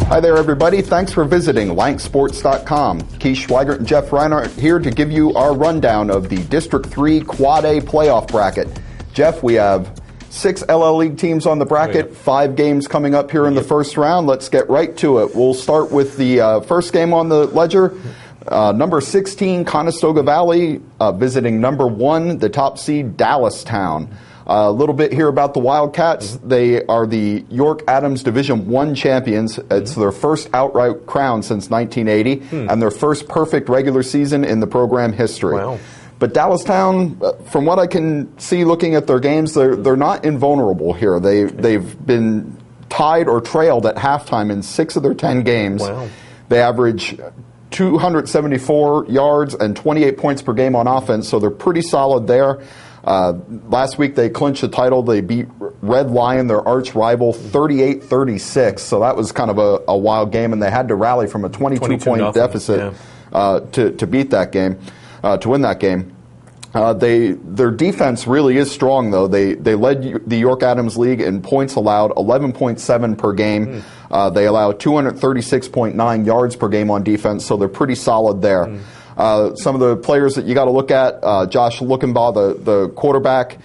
Hi there, everybody. Thanks for visiting lanksports.com. Keith Schweigert and Jeff Reinhardt here to give you our rundown of the District 3 Quad A playoff bracket. Jeff, we have 6 LL League teams on the bracket, 5 games coming up here in the first round. Let's get right to it. We'll start with the first game on the ledger. Number 16, Conestoga Valley, visiting number 1, the top seed, Dallastown. A little bit here about the Wildcats. They are the York Adams Division I champions. It's their first outright crown since 1980 and their first perfect regular season in the program history. Wow. But Dallastown, from what I can see looking at their games, they're not invulnerable here. They've been tied or trailed at halftime in 6 of their 10 games. Wow. They average 274 yards and 28 points per game on offense, so they're pretty solid there. Last week they clinched the title. They beat Red Lion, their arch rival, 38-36. So that was kind of a wild game, and they had to rally from a 22-point deficit to beat that game, to win that game. Their defense really is strong, though. They led the York Adams League in points allowed, 11.7 per game. They allow 236.9 yards per game on defense, so they're pretty solid there. Some of the players that you got to look at, Josh Luckenbaugh, the quarterback,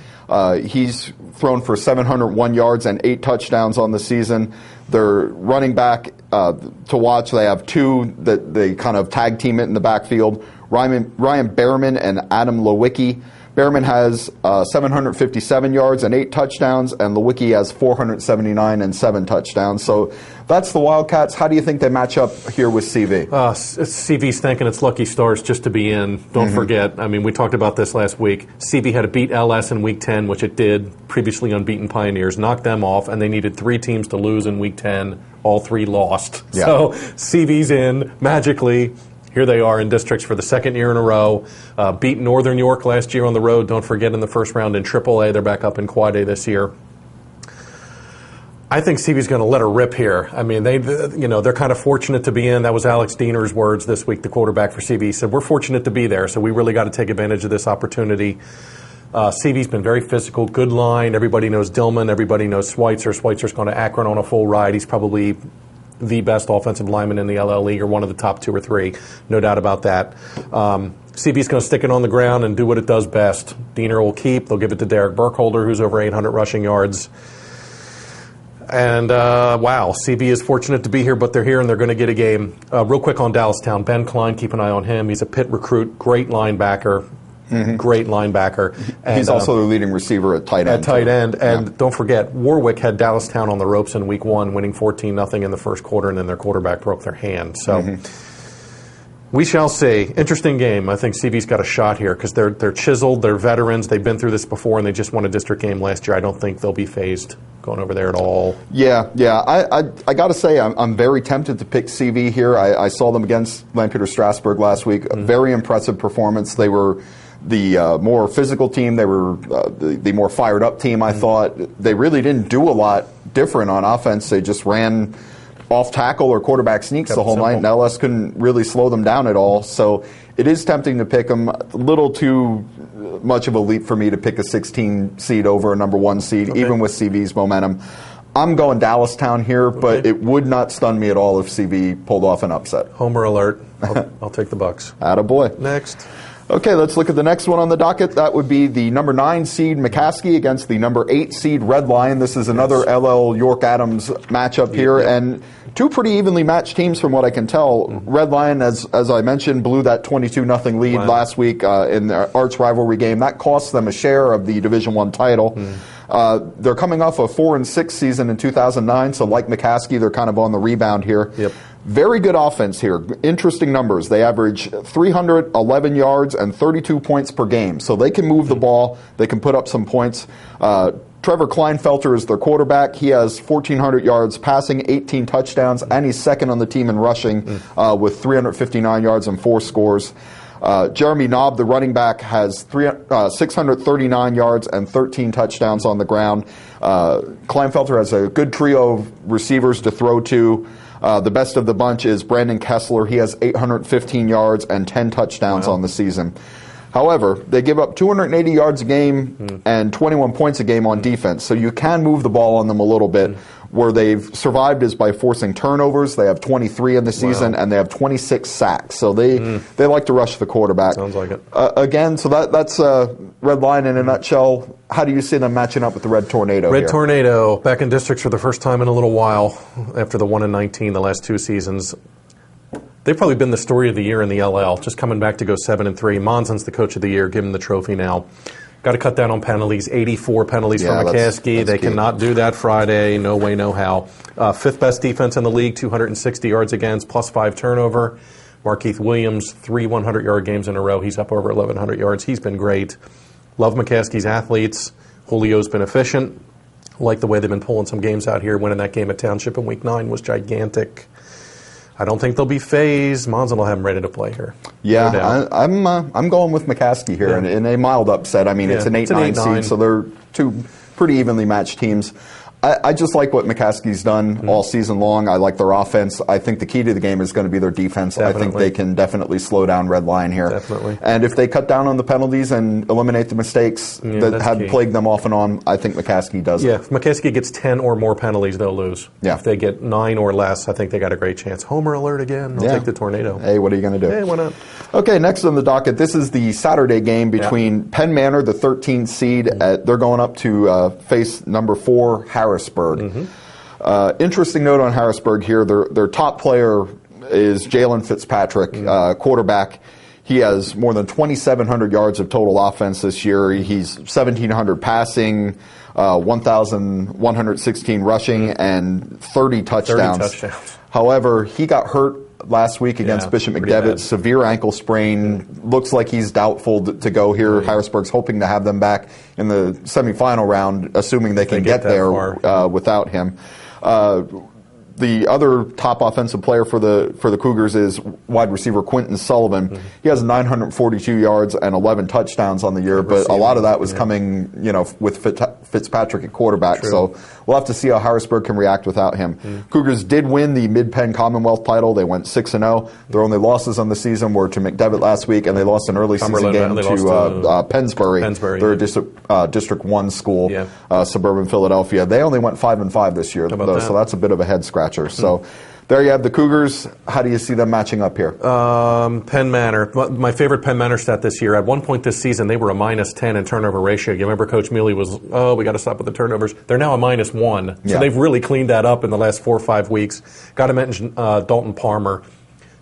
he's thrown for 701 yards and 8 touchdowns on the season. Their running back to watch, they have 2 that they kind of tag team it in the backfield, Ryan Behrman and Adam Lewicki. Behrman has 757 yards and 8 touchdowns, and Lewicki has 479 and 7 touchdowns. So that's the Wildcats. How do you think they match up here with CV? CV's thanking its lucky stars just to be in. Don't forget, I mean, we talked about this last week. CV had to beat LS in Week 10, which it did, previously unbeaten Pioneers, knocked them off, and they needed 3 teams to lose in Week 10. All 3 lost. Yeah. So CV's in magically. Here they are in districts for the 2nd year in a row. Beat Northern York last year on the road. Don't forget in the first round in AAA. They're back up in Quad A this year. I think CV's going to let her rip here. I mean, they're kind of fortunate to be in. That was Alex Diener's words this week, the quarterback for CV. He said, we're fortunate to be there, so we really got to take advantage of this opportunity. CV's been very physical, good line. Everybody knows Dillman. Everybody knows Schweitzer. Schweitzer's going to Akron on a full ride. He's probably the best offensive lineman in the LL League, or one of the top 2 or 3, no doubt about that. CV's going to stick it on the ground and do what it does best. Diener will keep. They'll give it to Derek Burkholder, who's over 800 rushing yards. And, wow, CV is fortunate to be here, but they're here and they're going to get a game. Real quick on Dallastown, Ben Klein, keep an eye on him. He's a Pitt recruit, great linebacker. Great linebacker. And, he's also the leading receiver at tight end. And don't forget, Warwick had Dallastown on the ropes in Week 1, winning 14-0 in the first quarter, and then their quarterback broke their hand. So we shall see. Interesting game. I think CV's got a shot here because they're chiseled, they're veterans, they've been through this before, and they just won a district game last year. I don't think they'll be phased going over there at all. Yeah. I got to say, I'm very tempted to pick CV here. I saw them against Lampeter Strasburg last week. A very impressive performance. They were the more physical team. They were the more fired up team, I thought. They really didn't do a lot different on offense. They just ran off tackle or quarterback sneaks the whole night, and LS couldn't really slow them down at all. So it is tempting to pick them. A little too much of a leap for me to pick a 16 seed over a number 1 seed, even with CV's momentum. I'm going Dallastown here, but it would not stun me at all if CV pulled off an upset. Homer alert. I'll take the Bucks. Attaboy. Next. Okay, let's look at the next one on the docket. That would be the number 9 seed McCaskey against the number 8 seed Red Lion. This is another LL York Adams matchup here, and 2 pretty evenly matched teams from what I can tell. Red Lion, as I mentioned, blew that 22-0 lead last week in their arch rivalry game. That cost them a share of the Division I title. They're coming off a 4-6 season in 2009, so like McCaskey, they're kind of on the rebound here. Very good offense here. Interesting numbers. They average 311 yards and 32 points per game. So they can move the ball. They can put up some points. Trevor Kleinfelter is their quarterback. He has 1,400 yards passing, 18 touchdowns, and he's second on the team in rushing with 359 yards and 4 scores. Jeremy Knobb, the running back, has 639 yards and 13 touchdowns on the ground. Kleinfelter has a good trio of receivers to throw to. The best of the bunch is Brandon Kessler. He has 815 yards and 10 touchdowns on the season. However, they give up 280 yards a game and 21 points a game on defense, so you can move the ball on them a little bit. where they've survived is by forcing turnovers. They have 23 in the season, and they have 26 sacks. So they like to rush the quarterback. Sounds like it. Again, so that's Red Line in a nutshell. How do you see them matching up with the Red Tornado Red here? Tornado, back in districts for the first time in a little while after the 1-19 the last 2 seasons. They've probably been the story of the year in the LL, just coming back to go 7-3. Monzon's the coach of the year, give him the trophy now. Got to cut down on penalties, 84 penalties for McCaskey. They cannot do that Friday, no way, no how. Fifth best defense in the league, 260 yards against, plus 5 turnover. Markeith Williams, 3 100-yard games in a row. He's up over 1,100 yards. He's been great. Love McCaskey's athletes. Julio's been efficient. Like the way they've been pulling some games out here. Winning that game at Township in Week 9 was gigantic. I don't think they'll be phased. Monson will have them ready to play here. Yeah, no I'm going with McCaskey here in a mild upset. I mean, it's an 8-9 seed, so they're 2 pretty evenly matched teams. I just like what McCaskey's done all season long. I like their offense. I think the key to the game is going to be their defense. Definitely. I think they can definitely slow down Red Line here. Definitely. And if they cut down on the penalties and eliminate the mistakes that had plagued them off and on, I think McCaskey does it. Yeah, if McCaskey gets 10 or more penalties, they'll lose. Yeah. If they get 9 or less, I think they got a great chance. Homer alert again. I'll take the Tornado. Hey, what are you going to do? Hey, why not? Okay, next on the docket, this is the Saturday game between Penn Manor, the 13th seed. They're going up to face number 4, Harrisburg. Interesting note on Harrisburg here. Their top player is Jalen Fitzpatrick, quarterback. He has more than 2,700 yards of total offense this year. He's 1,700 passing, 1,116 rushing, and 30 touchdowns. However, he got hurt last week against Bishop McDevitt. Severe ankle sprain. Looks like he's doubtful to go here. Harrisburg's hoping to have them back in the semifinal round, assuming they can get there without him. The other top offensive player for the Cougars is wide receiver Quentin Sullivan. He has 942 yards and 11 touchdowns on the year, but a lot of that was coming, with Fitzpatrick at quarterback. So we'll have to see how Harrisburg can react without him. Cougars did win the Mid-Penn Commonwealth title. They went 6-0. Their only losses on the season were to McDevitt last week, and they lost an early season game to Pennsbury. They're a District 1 school, suburban Philadelphia. They only went 5-5 this year, though, so that's a bit of a head scratcher. So there you have the Cougars. How do you see them matching up here? Penn Manor. My favorite Penn Manor stat this year, at one point this season, they were a -10 in turnover ratio. You remember Coach Mealy was, we got to stop with the turnovers. They're now a -1. So they've really cleaned that up in the last 4 or 5 weeks. Got to mention Dalton Palmer.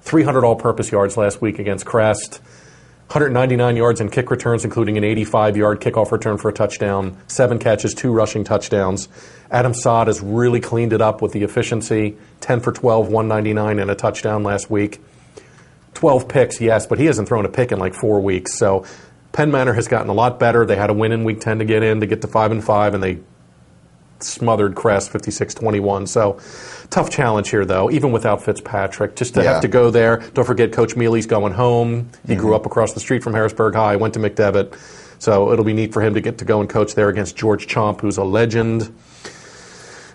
300 all-purpose yards last week against Crest. 199 yards in kick returns, including an 85-yard kickoff return for a touchdown, 7 catches, 2 rushing touchdowns. Adam Sod has really cleaned it up with the efficiency, 10 for 12, 199, and a touchdown last week. 12 picks, yes, but he hasn't thrown a pick in like 4 weeks. So Penn Manor has gotten a lot better. They had a win in Week 10 to get in, to get to 5-5, and they smothered Crest 56-21. So tough challenge here, though, even without Fitzpatrick. Just to have to go there. Don't forget, Coach Mealy's going home. He grew up across the street from Harrisburg High, went to McDevitt. So it'll be neat for him to get to go and coach there against George Chomp, who's a legend.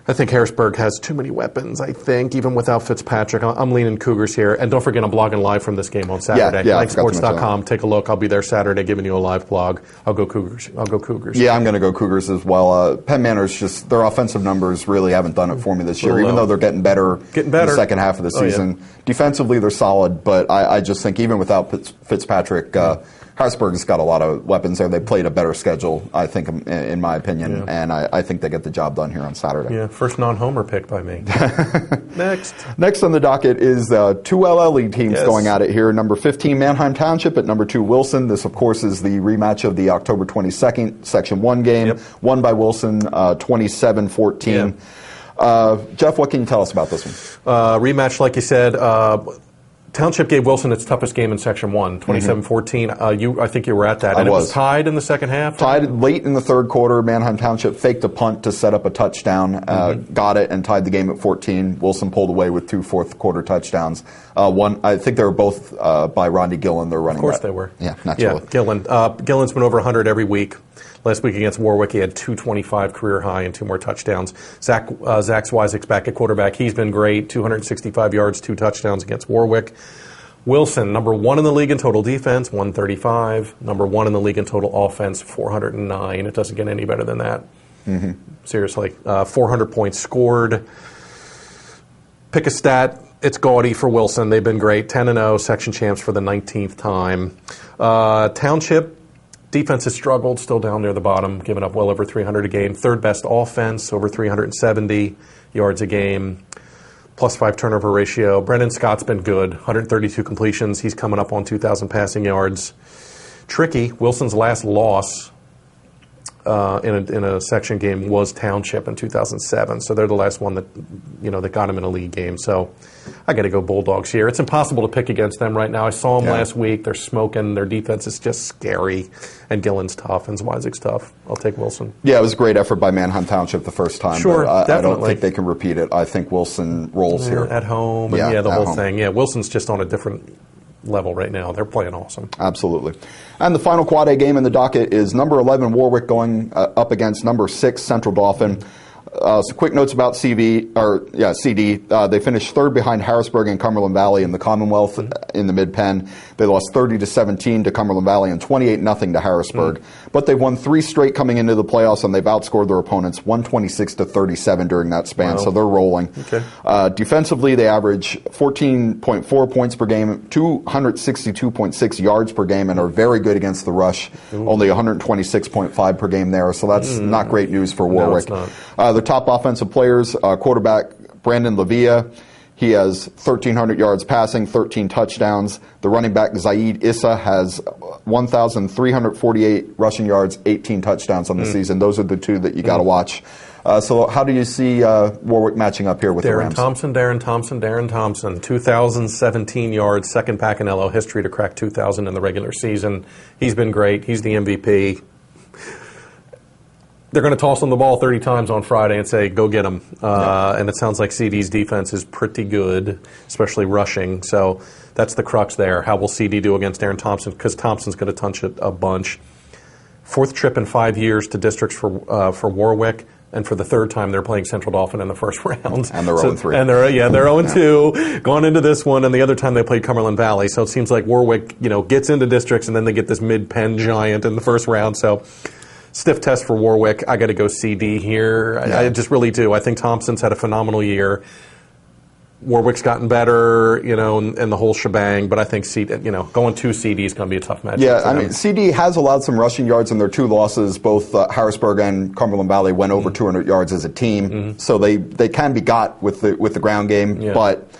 I think Harrisburg has too many weapons, even without Fitzpatrick. I'm leaning Cougars here. And don't forget, I'm blogging live from this game on Saturday. LikeSports.com. Take a look. I'll be there Saturday giving you a live blog. I'll go Cougars. Yeah, I'm going to go Cougars as well. Penn Manor's just, their offensive numbers really haven't done it for me this year, even though they're getting better in the second half of the season. Defensively, they're solid, but I just think even without Fitzpatrick, Harrisburg's got a lot of weapons there. They played a better schedule, I think, in my opinion, and I think they get the job done here on Saturday. Yeah, first non-homer pick by me. Next on the docket is 2 LLE teams going at it here. Number 15, Manheim Township, at number 2, Wilson. This, of course, is the rematch of the October 22nd Section 1 game, won by Wilson 27-14. Jeff, what can you tell us about this one? Rematch, like you said. Township gave Wilson its toughest game in Section 1, 27-14. I think you were at that. And it was tied in the second half? Tied late in the third quarter. Manheim Township faked a punt to set up a touchdown, got it, and tied the game at 14. Wilson pulled away with 2 fourth-quarter touchdowns. One, I think they were both by Rondy Gillen, their running back. Of course they were. Yeah, naturally. Yeah, Gillen. Gillen's been over 100 every week. Last week against Warwick, he had 225 career high and 2 more touchdowns. Zach Swisek's back at quarterback. He's been great, 265 yards, 2 touchdowns against Warwick. Wilson, number 1 in the league in total defense, 135. Number 1 in the league in total offense, 409. It doesn't get any better than that. Seriously. 400 points scored. Pick a stat. It's gaudy for Wilson. They've been great. 10-0, section champs for the 19th time. Township, defense has struggled, still down near the bottom, giving up well over 300 a game. Third best offense, over 370 yards a game. +5 turnover ratio. Brendan Scott's been good. 132 completions. He's coming up on 2,000 passing yards. Tricky. Wilson's last loss in a section game was Township in 2007. So they're the last one that got him in a league game. So I got to go Bulldogs here. It's impossible to pick against them right now. I saw them last week. They're smoking. Their defense is just scary. And Gillen's tough and Zweisig's tough. I'll take Wilson. Yeah, it was a great effort by Manhunt Township the first time. Sure, but I don't definitely. think they can repeat it. I think Wilson rolls here. At home. And the whole home. thing. Yeah, Wilson's just on a different level right now. They're playing awesome. Absolutely. And the final Quad A game in the docket is number 11 Warwick going up against number 6 Central Dauphin. Some quick notes about CD. They finished third behind Harrisburg and Cumberland Valley in the Commonwealth in the Mid-Penn. They lost 30-17 to Cumberland Valley and 28-0 to Harrisburg. But they've won 3 straight coming into the playoffs, and they've outscored their opponents 126-37 during that span. Wow. So they're rolling. Okay. Defensively, they average 14.4 points per game, 262.6 yards per game, and are very good against the rush. Ooh. Only 126.5 per game there. So that's not great news for Warwick. No, it's not. The top offensive players, quarterback Brandon Lavia, he has 1,300 yards passing, 13 touchdowns. The running back Zaid Issa has 1,348 rushing yards, 18 touchdowns on the season. Those are the two that you got to watch. So how do you see Warwick matching up here with the Rams? Darren Thompson, 2,017 yards, second pack in LO history to crack 2,000 in the regular season. He's been great. He's the MVP. They're going to toss him the ball 30 times on Friday and say, go get him. And it sounds like CD's defense is pretty good, especially rushing. So that's the crux there. How will CD do against Darren Thompson? Because Thompson's going to touch it a bunch. 4th trip in 5 years to districts for Warwick. And for the 3rd time, they're playing Central Dauphin in the first round. And they're 0-3. And they're 0-2 going into this one. And the other time they played Cumberland Valley. So it seems like Warwick, gets into districts, and then they get this mid-Penn giant in the first round. So stiff test for Warwick. I got to go CD here. Yeah. I just really do. I think Thompson's had a phenomenal year. Warwick's gotten better, and the whole shebang. But I think going 2 CD is going to be a tough match. Yeah, I mean, CD has allowed some rushing yards in their 2 losses. Both Harrisburg and Cumberland Valley went over 200 yards as a team, so they can be got with the ground game. Yeah. But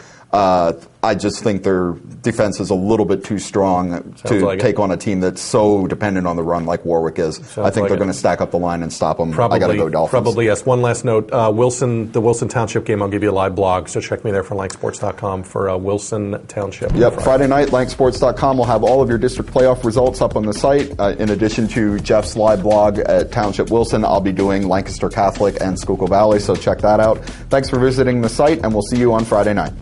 I just think their defense is a little bit too strong to take on a team that's so dependent on the run like Warwick is. I think they're going to stack up the line and stop them. I got to go Dolphins. Probably, yes. One last note. The Wilson Township game, I'll give you a live blog, so check me there for lanksports.com for Wilson Township. Yep, Friday night, lanksports.com will have all of your district playoff results up on the site. In addition to Jeff's live blog at Township Wilson, I'll be doing Lancaster Catholic and Schuylkill Valley, so check that out. Thanks for visiting the site, and we'll see you on Friday night.